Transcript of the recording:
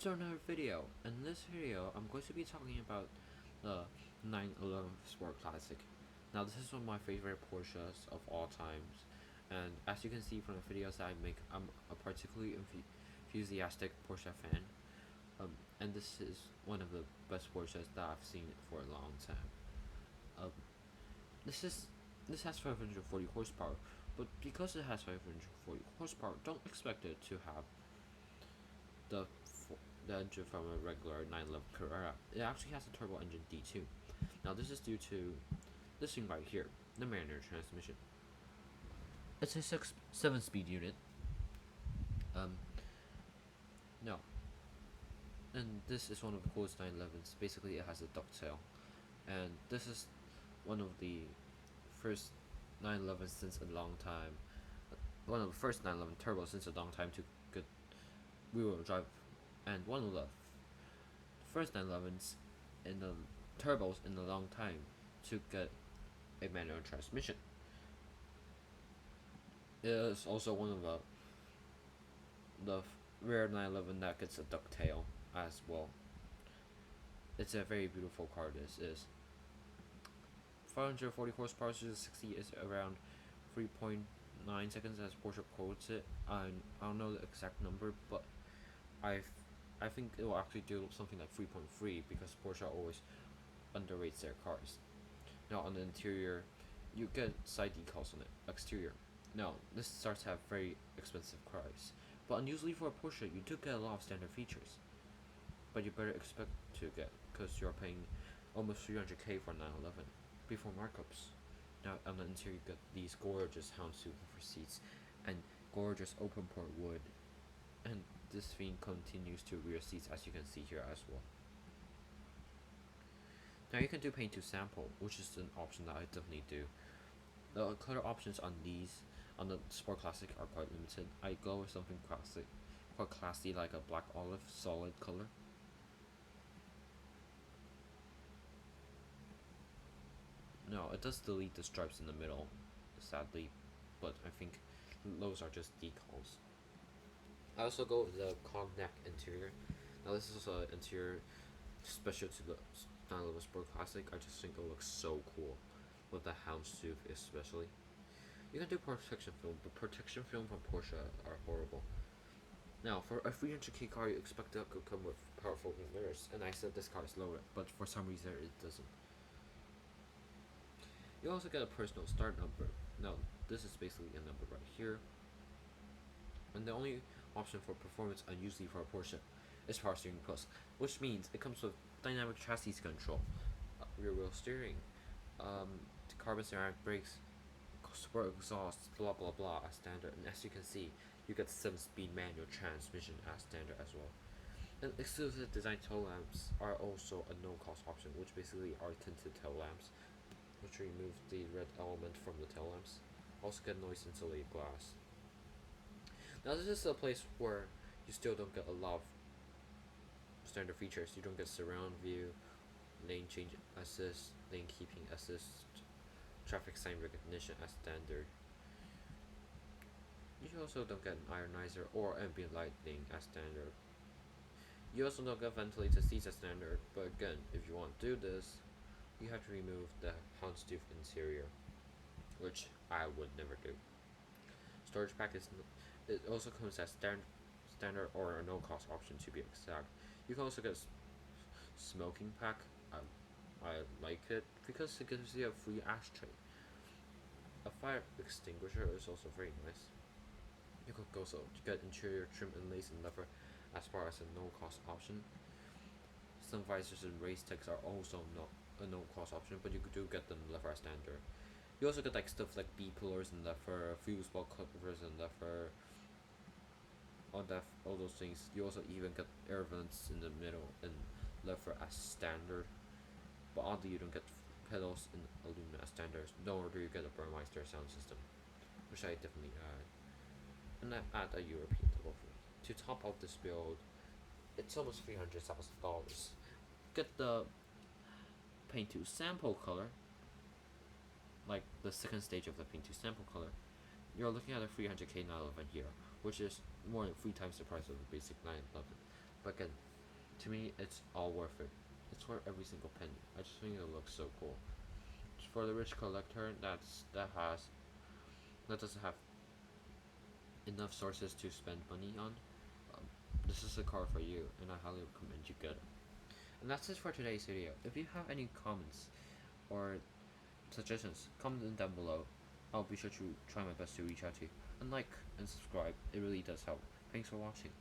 to another video. In this video, I'm going to be talking about the 911 Sport Classic. Now, this is one of my favorite Porsches of all times, and as you can see from the videos I make, I'm a particularly enthusiastic Porsche fan. And this is one of the best Porsches that I've seen for a long time. Um, this is this has 540 horsepower, but because it has 540 horsepower, don't expect it to have the the engine from a regular 911 Carrera. It actually has a turbo engine D2. Now this is due to this thing right here, the manual transmission. It's a 7-speed unit. Um, no, and this is one of the coolest 911s. Basically, it has a ducktail, and this is one of the first 911 since a long time. One of the first 911 turbos since a long time to get rear-wheel drive, and one of the first 911s in the turbos in a long time to get a manual transmission. It is also one of the rare 911 that gets a ducktail as well. It's a very beautiful car. This is 540 horsepower to 60 is around 3.9 seconds as Porsche quotes it. I don't know the exact number, but I think it will actually do something like 3.3 because Porsche always underrates their cars. Now on the interior, you get side decals on the exterior. Now this starts to have very expensive cars, but unusually for a Porsche, you do get a lot of standard features. But you better expect to get because you're paying almost 300k for 911 before markups. Now on the interior, you get these gorgeous houndstooth seats and gorgeous open port wood, and this theme continues to rear seats as you can see here as well. Now you can do paint to sample, which is an option that I definitely do. The color options on the Sport Classic are quite limited. I go with something classic, quite classy, like a black olive solid color. No, it does delete the stripes in the middle, sadly, but I think those are just decals. I also go with the cognac interior. Now this is an interior special to the style of a Sport Classic. I just think it looks so cool, with the houndstooth especially. You can do protection film, but protection film from Porsche are horrible. Now, for a 300k car, you expect it to come with powerful mirrors, and I said this car is lower, but for some reason it doesn't. You also get a personal start number. Now, this is basically a number right here. And the only option for performance, unusually for a Porsche, is Power Steering Plus, which means it comes with dynamic chassis control, rear wheel steering, carbon ceramic brakes, sport exhaust, blah blah blah as standard. And as you can see, you get 7-speed manual transmission as standard as well. And exclusive design tail lamps are also a no-cost option, which basically are tinted tail lamps, which remove the red element from the tail lamps. Also get noise insulated glass. Now this is a place where you still don't get a lot of standard features. You don't get surround view, lane change assist, lane keeping assist, traffic sign recognition as standard. You also don't get an ionizer or ambient lighting as standard. You also don't get ventilated seats as standard, but again, if you want to do this, you have to remove the houndstooth interior, which I would never do. Storage pack it also comes as standard or a no-cost option to be exact. You can also get a smoking pack. I like it because it gives you a free ashtray. A fire extinguisher is also very nice. You could also get interior trim and lace and leather as far as a no-cost option. Some visors and race decks are also not a no-cost option, but you do get them leather as standard. You also get like stuff like B pillars and leather, fuse ball covers and leather, all those things. You also even get air vents in the middle and leather as standard. But oddly, you don't get pedals in aluminum as standard, nor do you get a Burmeister sound system, which I definitely add. And I add a European delivery. To top out this build, it's almost $300,000. Get the paint to sample color, like the second stage of the paint to sample color. You're looking at a 300k 911 here, which is more than 3 times the price of a basic 911. But again, To me, it's all worth it. It's worth every single penny. I just think it looks so cool. For the rich collector that doesn't have enough sources to spend money on, um, this is a car for you, and I highly recommend you get it. And that's it for today's video. If you have any comments or suggestions, comment them down below. I'll be sure to try my best to reach out to you. And like and subscribe, it really does help. Thanks for watching.